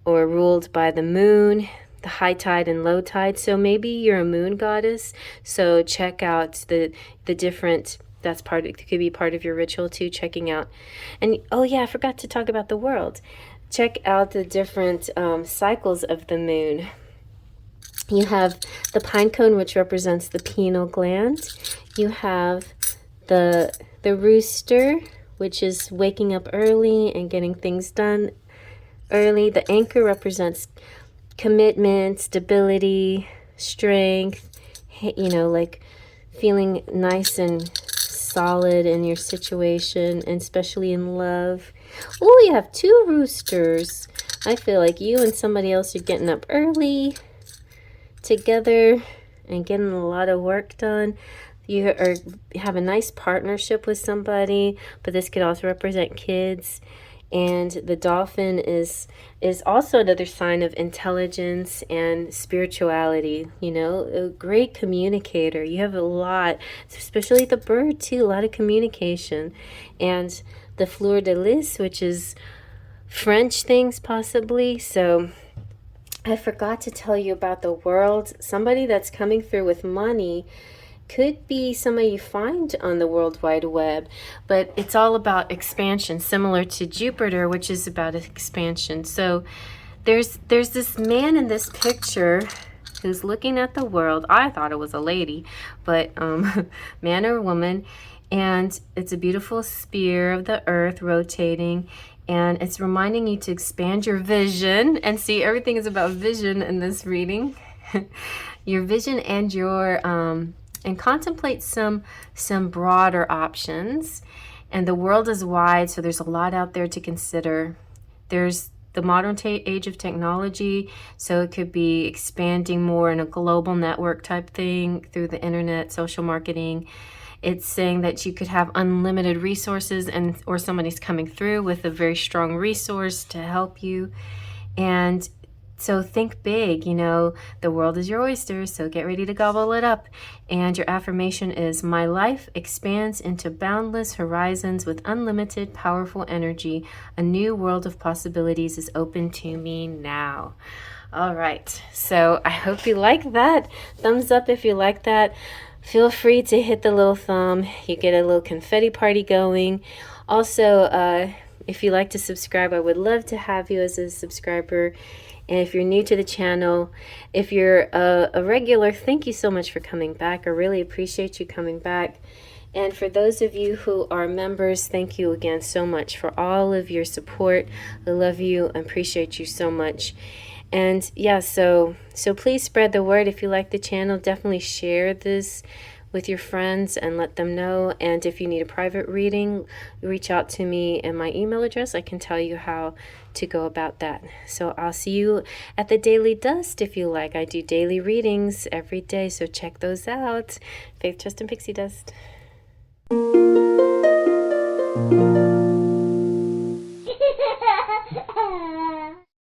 or ruled by the moon, the high tide and low tide. So maybe you're a moon goddess. So check out the different, that's part, it could be part of your ritual too, checking out. And oh yeah, I forgot to talk about the world. Check out the different cycles of the moon. You have the pine cone, which represents the pineal gland. You have the rooster, which is waking up early and getting things done early. The anchor represents commitment, stability, strength, you know, like feeling nice and solid in your situation, and especially in love. Oh, you have two roosters. I feel like you and somebody else are getting up early together and getting a lot of work done. You have a nice partnership with somebody, but this could also represent kids. And the dolphin is also another sign of intelligence and spirituality, you know, a great communicator. You have a lot, especially the bird too, a lot of communication. And the fleur de lis, which is French things possibly. So I forgot to tell you about the world. Somebody that's coming through with money could be somebody you find on the World Wide Web, but it's all about expansion, similar to Jupiter, which is about expansion. So there's this man in this picture who's looking at the world. I thought it was a lady, but man or woman, and it's a beautiful sphere of the earth rotating, and it's reminding you to expand your vision. And see, everything is about vision in this reading. Your vision and your and contemplate some broader options. And the world is wide, so there's a lot out there to consider. There's the modern age of technology, so it could be expanding more in a global network type thing through the internet, social marketing. It's saying that you could have unlimited resources, and or somebody's coming through with a very strong resource to help you. And so think big, you know, the world is your oyster, so get ready to gobble it up. And your affirmation is, my life expands into boundless horizons with unlimited powerful energy. A new world of possibilities is open to me now. All right, so I hope you like that. Thumbs up if you like that. Feel free to hit the little thumb. You get a little confetti party going. Also, if you like to subscribe, I would love to have you as a subscriber. And if you're new to the channel, if you're a regular, thank you so much for coming back. I really appreciate you coming back. And for those of you who are members, thank you again so much for all of your support. I love you and appreciate you so much. And yeah, so please spread the word. If you like the channel, definitely share this with your friends and let them know. And if you need a private reading, reach out to me and my email address. I can tell you how to go about that. So I'll see you at the Daily Dust if you like. I do daily readings every day, so check those out. Faith, Trust, and Pixie Dust.